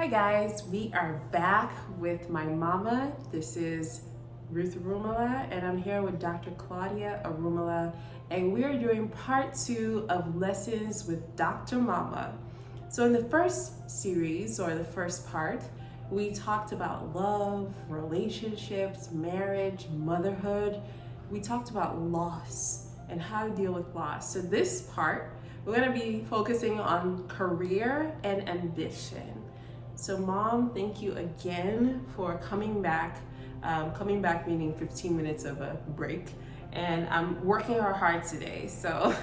Hi guys, we are back with my mama. This is Ruth Arumala and I'm here with Dr. Claudia Arumala and we are doing part 2 of lessons with Dr. Momma. So in the first series or the first part, we talked about love, relationships, marriage, motherhood. We talked about loss and how to deal with loss. So this part, we're going to be focusing on career and ambition. So Mom, thank you again for coming back. Coming back meaning 15 minutes of a break. And I'm working hard today. So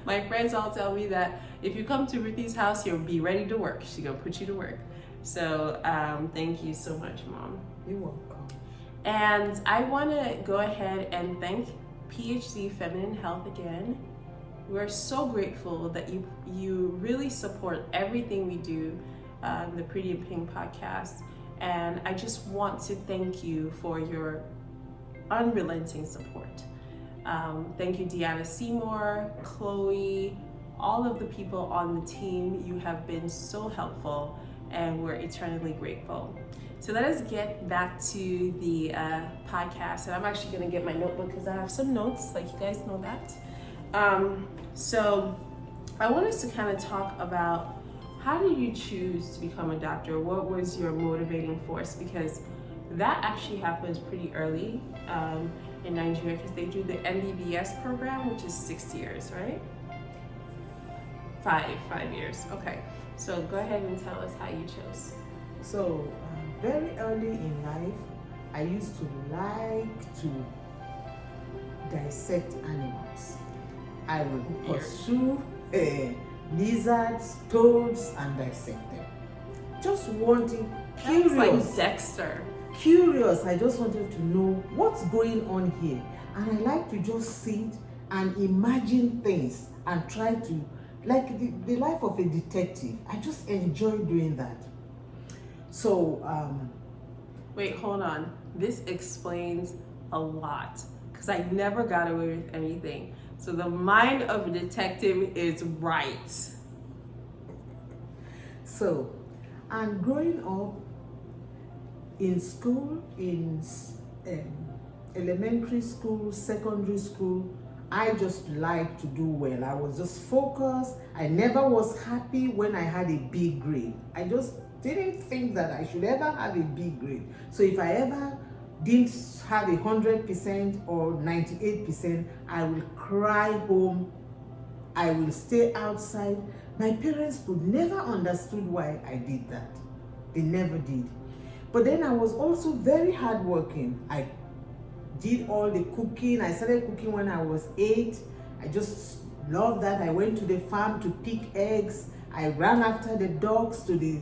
my friends all tell me that if you come to Ruthie's house, you'll be ready to work. She's gonna put you to work. So thank you so much, Mom. You're welcome. And I wanna go ahead and thank PhD Feminine Health again. We're so grateful that you really support everything we do, the Pretty in Pink podcast. And I just want to thank you for your unrelenting support. Thank you, Deanna Seymour, Chloe, all of the people on the team. You have been so helpful and we're eternally grateful. So let us get back to the podcast. And I'm actually gonna get my notebook because I have some notes, like you guys know that. So I want us to kind of talk about how did you choose to become a doctor? What was your motivating force? Because that actually happens pretty early in Nigeria because they do the MBBS program, which is 6 years, right? 5 years. Okay. So go ahead and tell us how you chose. So very early in life, I used to like to dissect animals. I would pursue lizards, toads, and dissect them. Just wanting, curious. Like Dexter. Curious, I just wanted to know what's going on here. And I like to just sit and imagine things and try to, like the life of a detective. I just enjoy doing that. So, wait, hold on. This explains a lot because I never got away with anything. So the mind of a detective is right. So, and growing up in school, in elementary school, secondary school, I just liked to do well. I was just focused. I never was happy when I had a B grade. I just didn't think that I should ever have a B grade. So if I ever didn't have 100% or 98%, I will cry home. I will stay outside. My parents could never understood why I did that. They never did. But then I was also very hardworking. I did all the cooking. I started cooking when I was 8. I just loved that. I went to the farm to pick eggs. I ran after the dogs to the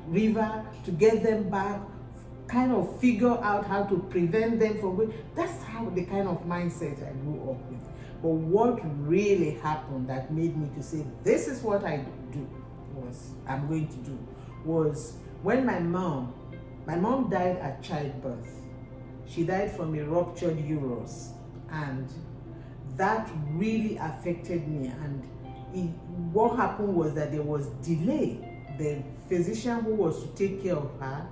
river to get them back, kind of figure out how to prevent them from going. That's how the kind of mindset I grew up with. But what really happened that made me to say, this is what I'm going to do, was when my mom died at childbirth. She died from a ruptured uterus, and that really affected me. And what happened was that there was delay. The physician who was to take care of her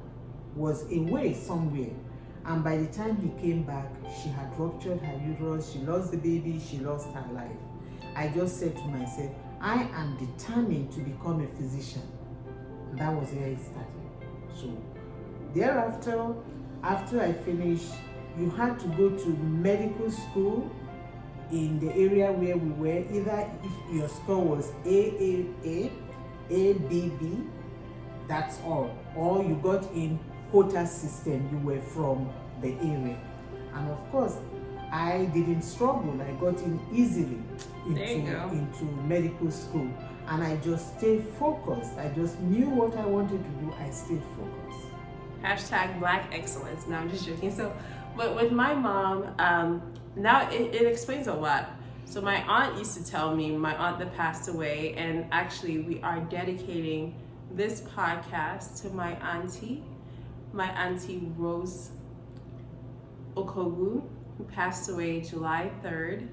was away somewhere, and by the time he came back, she had ruptured her uterus, she lost the baby, she lost her life. I just said to myself, I am determined to become a physician. And that was where it started. So thereafter, after I finished, you had to go to medical school in the area where we were. Either if your score was AAA, ABB, that's all, or you got in quota system, you were from the area. And of course, I didn't struggle. I got in easily into medical school, and I just stayed focused. I just knew what I wanted to do. I stayed focused. Hashtag Black excellence. No, I'm just joking. So, but with my mom, now it explains a lot. So my aunt used to tell me, my aunt that passed away, and actually we are dedicating this podcast to my auntie Rose Okogu, who passed away July 3rd,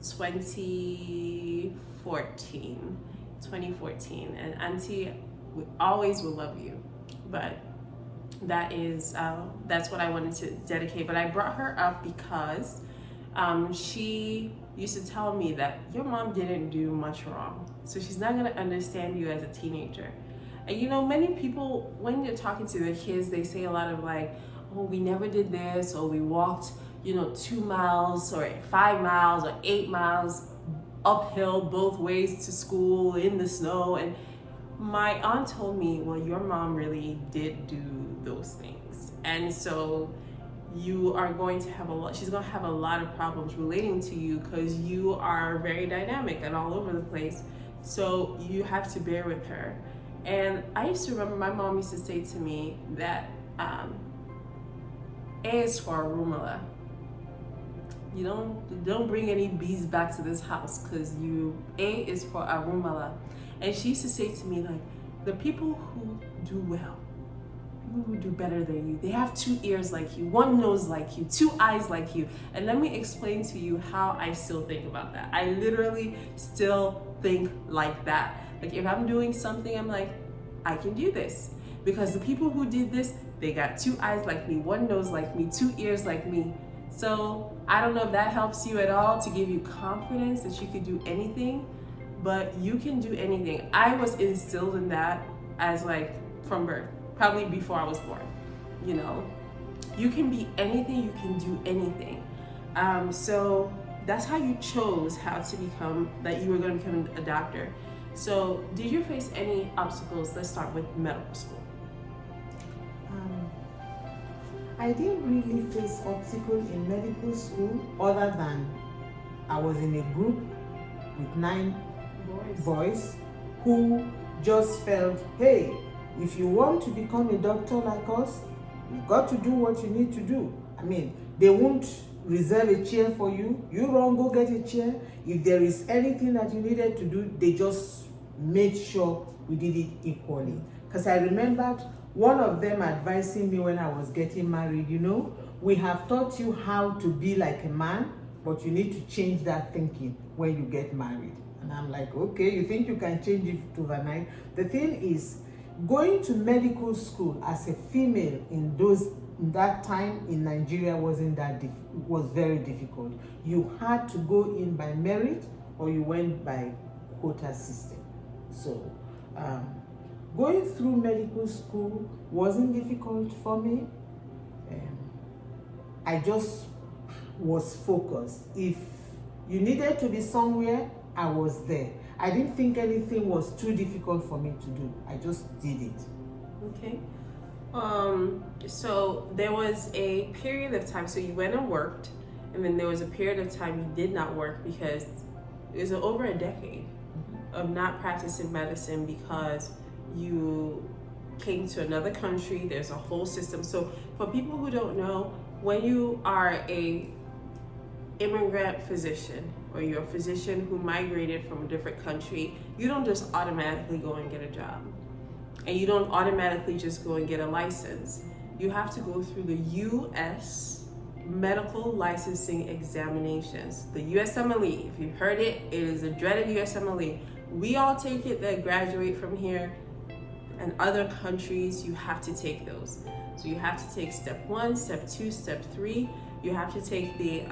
2014. And Auntie we always will love you. But that's what I wanted to dedicate. But I brought her up because she used to tell me that your mom didn't do much wrong, so she's not going to understand you as a teenager. And you know, many people, when you're talking to their kids, they say a lot of like, oh, we never did this, or we walked, 2 miles or 5 miles or 8 miles uphill both ways to school in the snow. And my aunt told me, well, your mom really did do those things. And so you are going to have she's going to have a lot of problems relating to you because you are very dynamic and all over the place. So you have to bear with her. And I used to remember my mom used to say to me that A is for Arumala. You don't bring any B's back to this house because A is for Arumala. And she used to say to me, like, the people who do well, people who do better than you, they have 2 ears like you, 1 nose like you, 2 eyes like you. And let me explain to you how I still think about that. I literally still think like that. Like if I'm doing something, I'm like, I can do this. Because the people who did this, they got 2 eyes like me, 1 nose like me, 2 ears like me. So I don't know if that helps you at all to give you confidence that you could do anything, but you can do anything. I was instilled in that as like from birth, probably before I was born. You can be anything, you can do anything. So that's how you chose that you were going to become a doctor. So did you face any obstacles? Let's start with medical school. I didn't really face obstacles in medical school other than I was in a group with 9 boys who just felt, hey, if you want to become a doctor like us, you've got to do what you need to do. I mean, they won't reserve a chair for you. You run, go get a chair. If there is anything that you needed to do, they just made sure we did it equally. Because I remembered one of them advising me when I was getting married, we have taught you how to be like a man, but you need to change that thinking when you get married. And I'm like, okay, you think you can change it overnight? The thing is, going to medical school as a female in that time in Nigeria was very difficult. You had to go in by merit or you went by quota system. So going through medical school wasn't difficult for me. I just was focused. If you needed to be somewhere, I was there. I didn't think anything was too difficult for me to do. I just did it. Okay. So there was a period of time, so you went and worked, and then there was a period of time you did not work because it was over a decade of not practicing medicine because you came to another country. There's a whole system. So for people who don't know, when you are a immigrant physician or you're a physician who migrated from a different country, you don't just automatically go and get a job. And you don't automatically just go and get a license. You have to go through the U.S. medical licensing examinations, the USMLE. If you've heard it, it is a dreaded USMLE. We all take it that graduate from here, and other countries, you have to take those. So you have to take step 1, step 2, step 3. You have to take the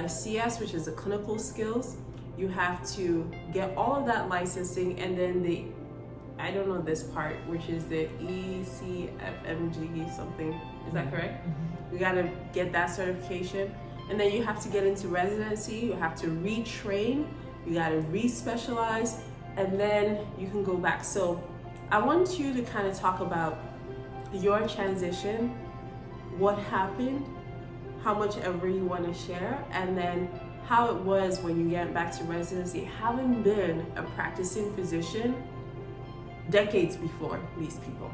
CS, which is the clinical skills. You have to get all of that licensing, and then I don't know this part, which is the ECFMG something. Is that correct? Mm-hmm. You gotta get that certification. And then you have to get into residency. You have to retrain. You gotta re-specialize, and then you can go back. So I want you to kind of talk about your transition, what happened, how much ever you want to share, and then how it was when you get back to residency, having been a practicing physician decades before these people.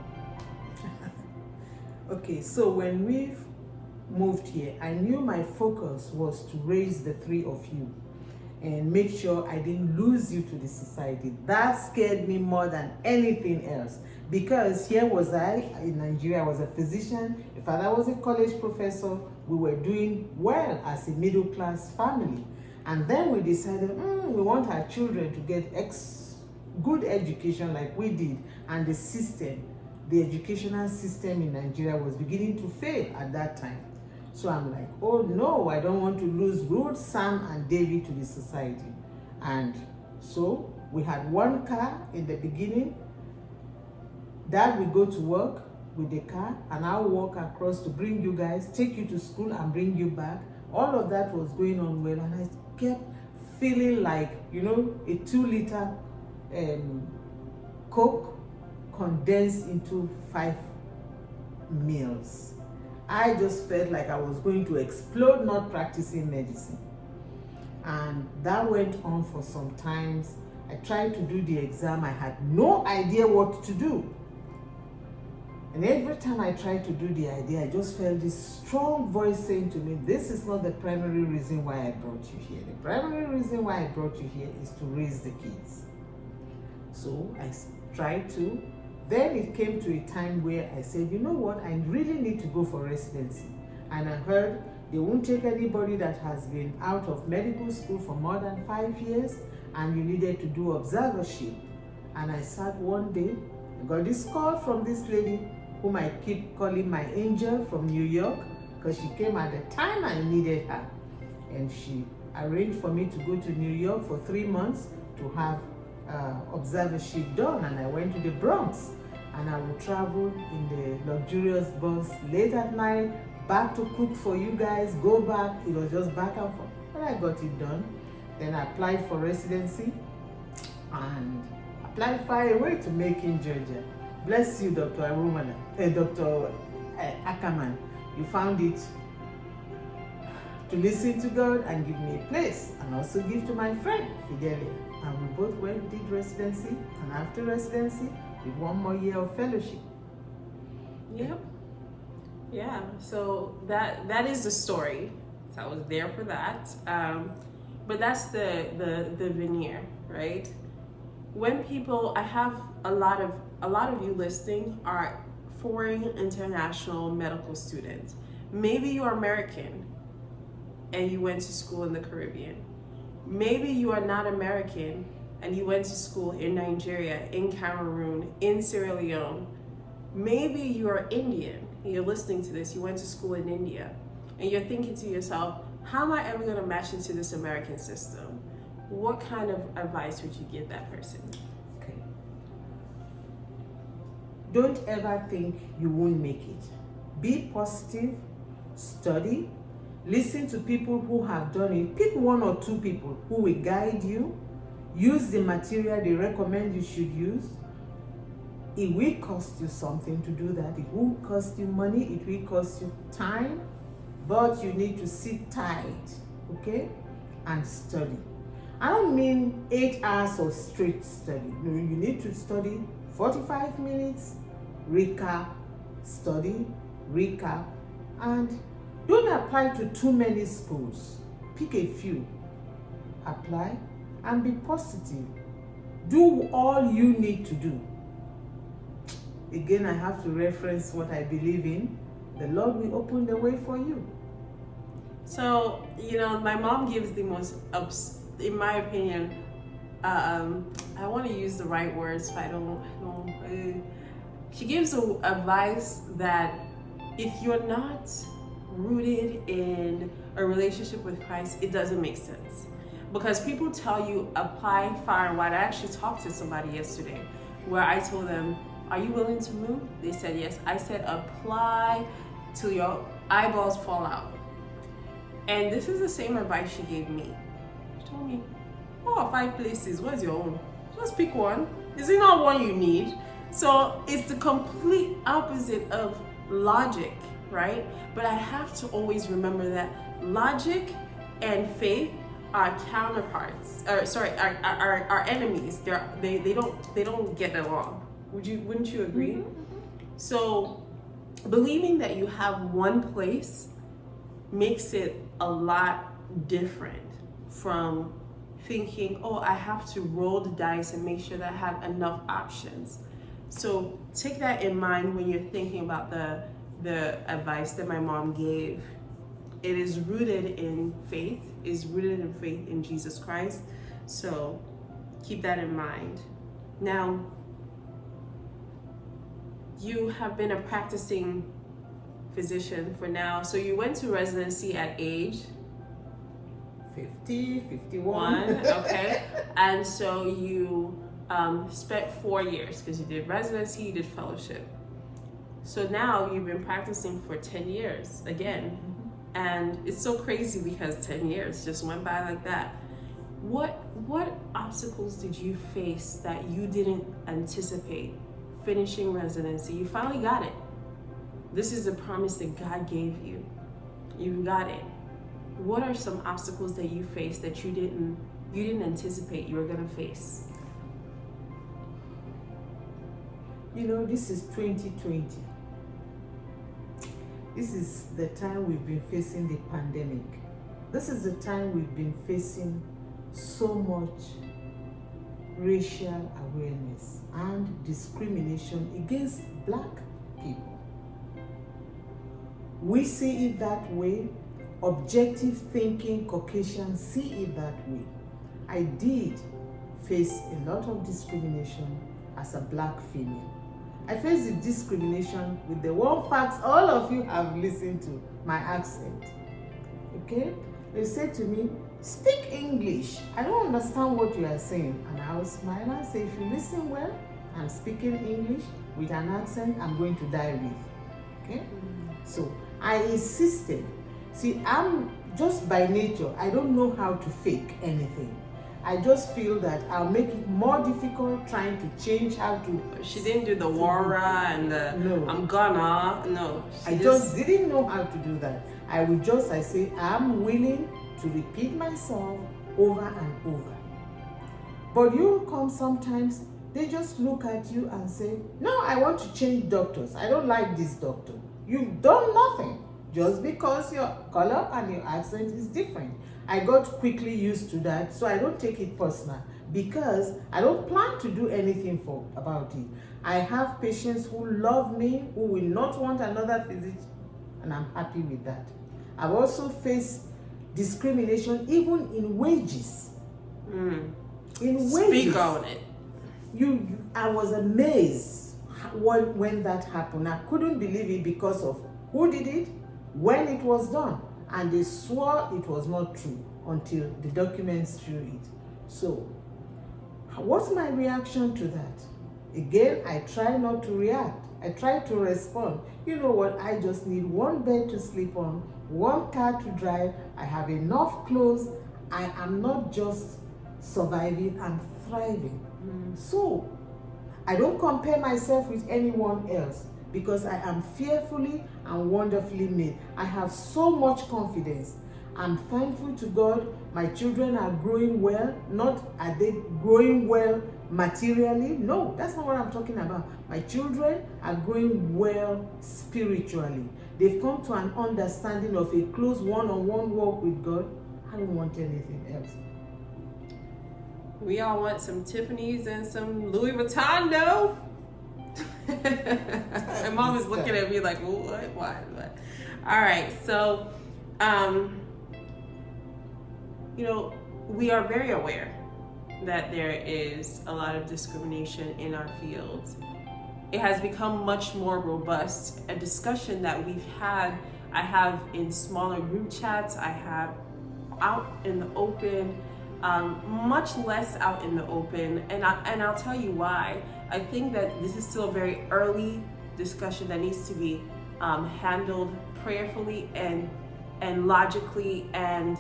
Okay, so when we moved here, I knew my focus was to raise the 3 of you and make sure I didn't lose you to the society. That scared me more than anything else, because here was I in Nigeria. I was a physician. My father was a college professor. We were doing well as a middle class family. And then we decided we want our children to get good education like we did, and the educational system in Nigeria was beginning to fail at that time. So I'm like, oh no, I don't want to lose Ruth, Sam, and David to the society. And so we had one car in the beginning. Dad will go to work with the car, and I'll walk across to bring you guys, take you to school, and bring you back. All of that was going on well, and I kept feeling like, a 2-liter Coke condensed into 5 meals. I just felt like I was going to explode not practicing medicine. And that went on for some times. I tried to do the exam. I had no idea what to do. And every time I tried to do the idea, I just felt this strong voice saying to me, this is not the primary reason why I brought you here. The primary reason why I brought you here is to raise the kids. So I tried to. Then it came to a time where I said, you know what, I really need to go for residency. And I heard they won't take anybody that has been out of medical school for more than 5 years, and you needed to do observership. And I sat one day, I got this call from this lady whom I keep calling my angel from New York, because she came at the time I needed her. And she arranged for me to go to New York for 3 months to have observership done. And I went to the Bronx, and I would travel in the luxurious bus late at night, back to cook for you guys, go back. It was just back and forth. But I got it done. Then I applied for residency and applied far away to Macon, Georgia. Bless you, Dr. Arumala, Dr. Ackerman. You found it to listen to God and give me a place, and also give to my friend, Fidelia. And we both went, did residency, and after residency, with 1 more year of fellowship. Yep. Yeah, so that is the story. So I was there for that. But that's the veneer, right? When people, I have a lot of you listening are foreign international medical students. Maybe you're American and you went to school in the Caribbean. Maybe you are not American and you went to school in Nigeria, in Cameroon, in Sierra Leone. Maybe you are Indian and you're listening to this, you went to school in India, and you're thinking to yourself, how am I ever gonna match into this American system? What kind of advice would you give that person? Okay. Don't ever think you won't make it. Be positive, study, listen to people who have done it. Pick 1 or 2 people who will guide you. Use the material they recommend you should use. It will cost you something to do that. It will cost you money. It will cost you time. But you need to sit tight, okay? And study. I don't mean 8 hours of straight study. No, you need to study 45 minutes, recap, study, recap, and don't apply to too many schools. Pick a few, apply, and be positive. Do all you need to do. Again, I have to reference what I believe in. The Lord will open the way for you. So, my mom gives the most, in my opinion, I want to use the right words, but I don't. She gives advice that if you're not rooted in a relationship with Christ, it doesn't make sense. Because people tell you apply far and wide. I actually talked to somebody yesterday where I told them, are you willing to move? They said yes. I said apply till your eyeballs fall out. And this is the same advice she gave me. She told me, 4 or 5 places, where's your own? Just pick one. Is it not one you need? So it's the complete opposite of logic, right? But I have to always remember that logic and faith are counterparts. Are enemies. They don't get along. Wouldn't you agree? Mm-hmm. So believing that you have one place makes it a lot different from thinking, oh, I have to roll the dice and make sure that I have enough options. So take that in mind when you're thinking about the advice that my mom gave. It is rooted in faith, is rooted in faith in Jesus Christ. So keep that in mind. Now, you have been a practicing physician for now. So you went to residency at age 50, 51. okay. And so you spent 4 years because you did residency, you did fellowship. So now you've been practicing for 10 years again. And it's so crazy because 10 years just went by like that. What obstacles did you face that you didn't anticipate finishing residency? You finally got it. This is a promise that God gave you. You got it. What are some obstacles that you faced that you didn't anticipate you were gonna face? You know, this is 2020. This is the time we've been facing the pandemic. This is the time we've been facing so much racial awareness and discrimination against Black people. We see it that way. Objective thinking Caucasians see it that way. I did face a lot of discrimination as a Black female. I faced the discrimination with the one fact all of you have listened to, my accent. Okay? They said to me, speak English. I don't understand what you are saying. And I will smile and say, if you listen well, I'm speaking English with an accent I'm going to die with. Okay? So I insisted. See, I'm just by nature, I don't know how to fake anything. I just feel that I'll make it more difficult trying to change how to. She didn't do the wara and the no. I'm gonna. No. I just didn't know how to do that. I say, I'm willing to repeat myself over and over. But you come sometimes, they just look at you and say, no, I want to change doctors. I don't like this doctor. You've done nothing. Just because your color and your accent is different. I got quickly used to that, so I don't take it personal because I don't plan to do anything about it. I have patients who love me, who will not want another physician, and I'm happy with that. I've also faced discrimination even in wages. In wages. Speak on it. I was amazed when that happened. I couldn't believe it because of who did it, when it was done, and they swore it was not true until the documents show it. So, what's my reaction to that? Again, I try not to react. I try to respond. You know what? I just need one bed to sleep on, one car to drive. I have enough clothes. I am not just surviving, I'm thriving. So, I don't compare myself with anyone else, because I am fearfully and wonderfully made. I have so much confidence. I'm thankful to God. My children are growing well. Not are they growing well materially? No, that's not what I'm talking about. My children are growing well spiritually. They've come to an understanding of a close one-on-one walk with God. I don't want anything else. We all want some Tiffany's and some Louis Vuitton, though. My mom is looking at me like, what? What? All right, so, we are very aware that there is a lot of discrimination in our fields. It has become much more robust. A discussion that I have in smaller group chats, I have out in the open, much less out in the open, and I'll tell you why. I think that this is still a very early discussion that needs to be handled prayerfully and logically, and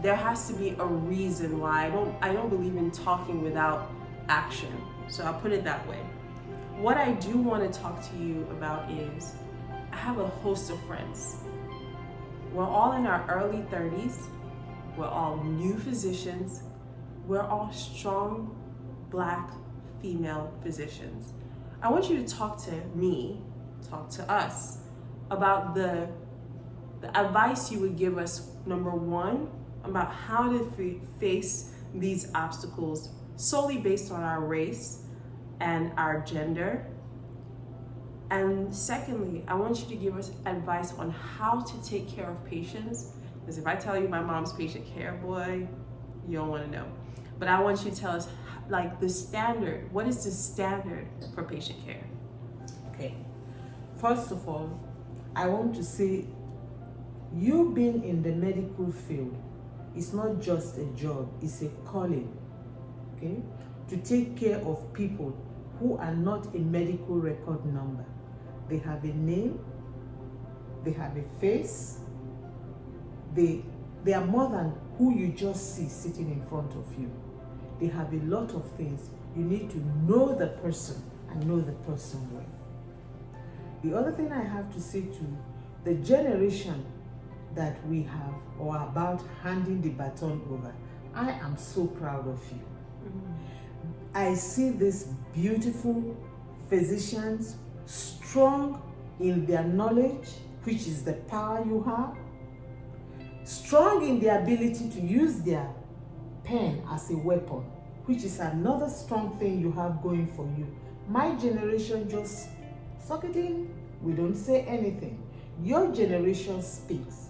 there has to be a reason why. I don't believe in talking without action, so I'll put it that way. What I do want to talk to you about is I have a host of friends. We're all in our early 30s. We're all new physicians. We're all strong Black female physicians. I want you to talk to us about the advice you would give us, number one, about how to face these obstacles solely based on our race and our gender. And secondly, I want you to give us advice on how to take care of patients. Because if I tell you my mom's patient care, boy, you don't want to know. But I want you to tell us like the standard? What is the standard for patient care? Okay. First of all, I want to say you being in the medical field is not just a job, it's a calling. Okay? To take care of people who are not a medical record number. They have a name, they have a face, they are more than who you just see sitting in front of you. They have a lot of things. You need to know the person and know the person well. The other thing I have to say to the generation that we have or about handing the baton over, I am so proud of you. I see these beautiful physicians, strong in their knowledge, which is the power you have, strong in the ability to use their pen as a weapon, which is another strong thing you have going for you. My generation just suck it in. We don't say anything. Your generation speaks.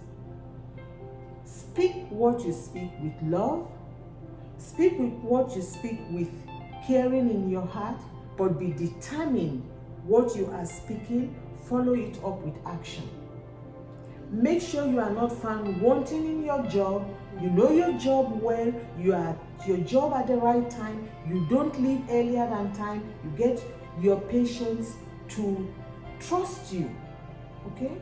Speak what you speak with love. Speak with what you speak with caring in your heart, but be determined what you are speaking, follow it up with action. Make sure you are not found wanting in your job. You know your job well, you are at your job at the right time, you don't leave earlier than time, you get your patients to trust you, okay?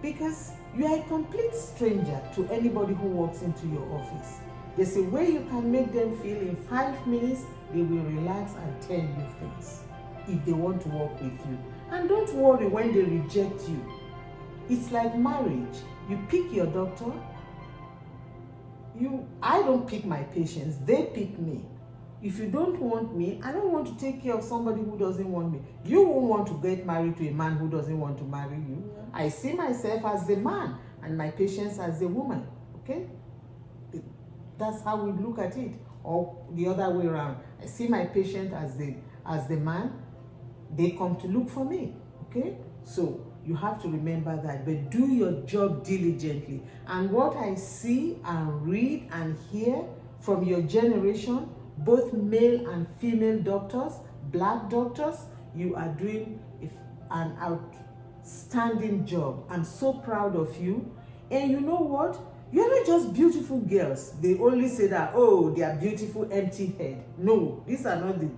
Because you are a complete stranger to anybody who walks into your office. There's a way you can make them feel in 5 minutes, they will relax and tell you things if they want to work with you. And don't worry when they reject you. It's like marriage. You pick your doctor. I don't pick my patients, they pick me. If you don't want me, I don't want to take care of somebody who doesn't want me. You won't want to get married to a man who doesn't want to marry you. I see myself as the man and my patients as the woman, okay? That's how we look at it, or the other way around. I see my patient as the man, they come to look for me, okay? So you have to remember that, but do your job diligently. And what I see and read and hear from your generation, both male and female doctors, black doctors, you are doing an outstanding job. I'm so proud of you. And you know what? You're not just beautiful girls. They only say that, oh, they are beautiful, empty head. No, these are not the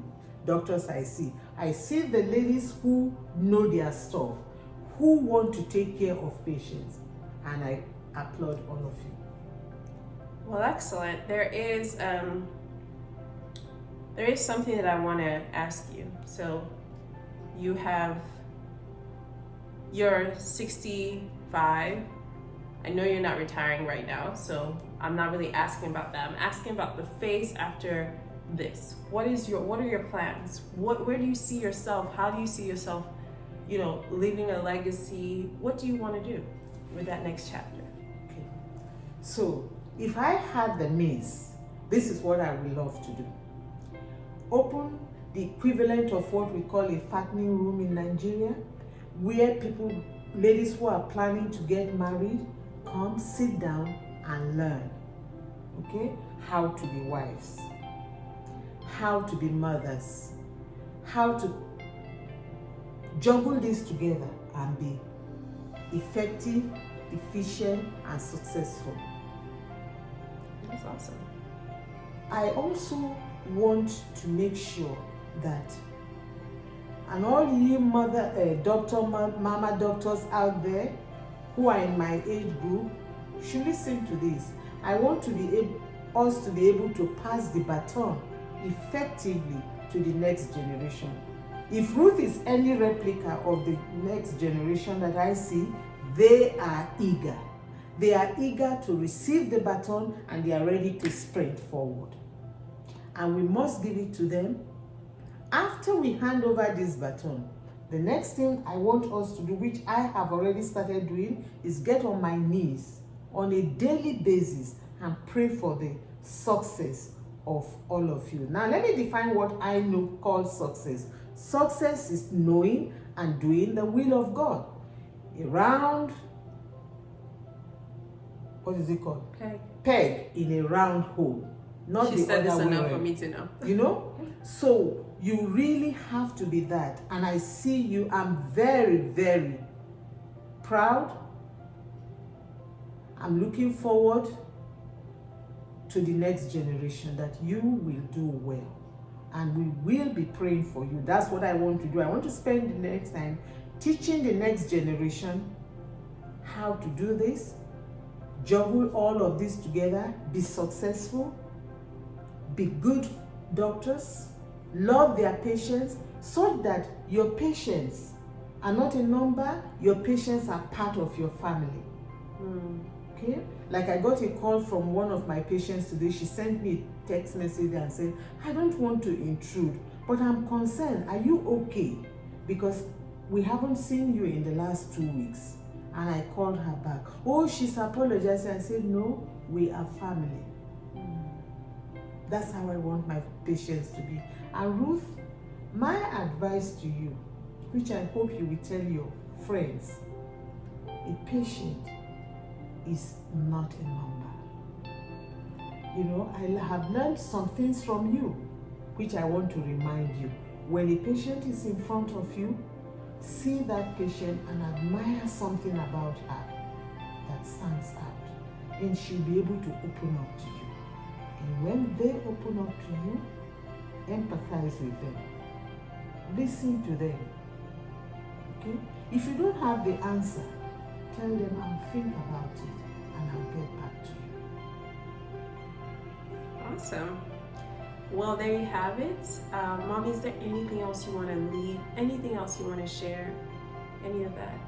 doctors I see. I see the ladies who know their stuff, who want to take care of patients. And I applaud all of you. Well, excellent. There is something that I want to ask you. So you're 65. I know you're not retiring right now, so I'm not really asking about that. I'm asking about the phase after this. What are your plans? Where do you see yourself? How do you see yourself, leaving a legacy? What do you want to do with that next chapter? Okay. So, if I had the means, this is what I would love to do. Open the equivalent of what we call a fattening room in Nigeria, where ladies who are planning to get married, come sit down and learn, okay? How to be wives, how to be mothers, how to juggle this together and be effective, efficient, and successful. That's awesome. I also want to make sure that, and all you mama doctors out there who are in my age group should listen to this. I want us to be able to pass the baton effectively to the next generation. If Ruth is any replica of the next generation that I see, they are eager. They are eager to receive the baton and they are ready to sprint forward. And we must give it to them. After we hand over this baton, the next thing I want us to do, which I have already started doing, is get on my knees on a daily basis and pray for the success of all of you. Now, let me define what I know called success. Success is knowing and doing the will of God. A round, what is it called? Peg. Peg in a round hole. not She the said this other way enough for around. me to know. You know? So you really have to be that. And I see you, I'm very, very proud. I'm looking forward to the next generation, that you will do well. And we will be praying for you. That's what I want to do. I want to spend the next time teaching the next generation how to do this, juggle all of this together, be successful, be good doctors, love their patients, so that your patients are not a number, your patients are part of your family. Okay? Like I got a call from one of my patients today. She sent me a text message and said, I don't want to intrude, but I'm concerned. Are you okay? Because we haven't seen you in the last 2 weeks. And I called her back. Oh, she's apologizing. I said, no, we are family. That's how I want my patients to be. And Ruth, my advice to you, which I hope you will tell your friends, a patient is not a number. You know, I have learned some things from you, which I want to remind you. When a patient is in front of you, see that patient and admire something about her that stands out, and she'll be able to open up to you. And when they open up to you, empathize with them, listen to them. Okay? If you don't have the answer, tell them, I'll think about it and I'll get back to you. Awesome. Well, there you have it. Mommy, is there anything else you want to leave? Anything else you want to share? Any of that?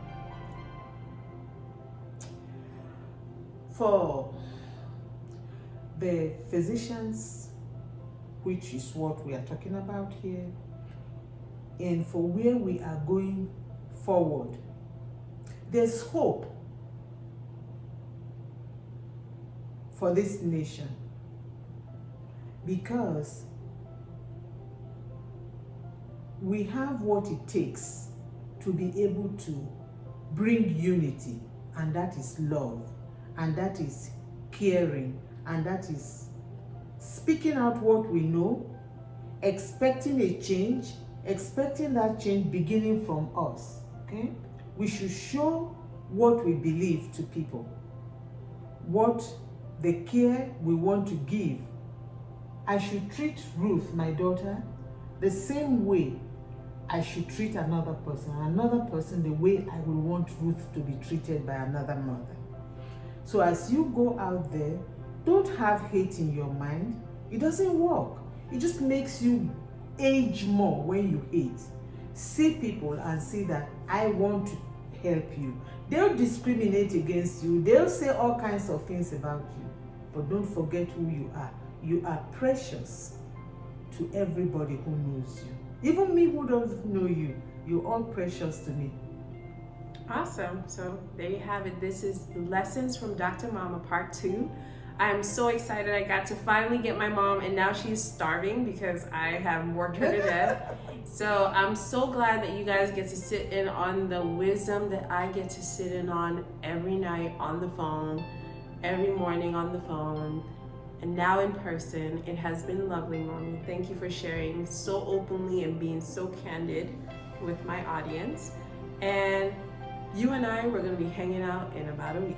For the physicians, which is what we are talking about here, and for where we are going forward, there's hope for this nation, because we have what it takes to be able to bring unity, and that is love, and that is caring, and that is speaking out what we know, expecting a change, expecting that change beginning from us. Okay? We should show what we believe to people, what the care we want to give. I should treat Ruth, my daughter, the same way I should treat another person the way I would want Ruth to be treated by another mother. So as you go out there, don't have hate in your mind. It doesn't work. It just makes you age more when you hate. See people and see that I want to help you. They'll discriminate against you. They'll say all kinds of things about you. But don't forget who you are. You are precious to everybody who knows you. Even me who doesn't know you, you're all precious to me. Awesome. So there you have it. This is Lessons from Dr. Momma Part 2. I am so excited. I got to finally get my mom, and now she's starving because I have worked her to death. So I'm so glad that you guys get to sit in on the wisdom that I get to sit in on every night on the phone, every morning on the phone, and now in person. It has been lovely, Mommy. Thank you for sharing so openly and being so candid with my audience. And you and I, we're going to be hanging out in about a week.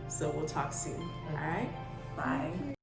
So we'll talk soon. All right? Bye.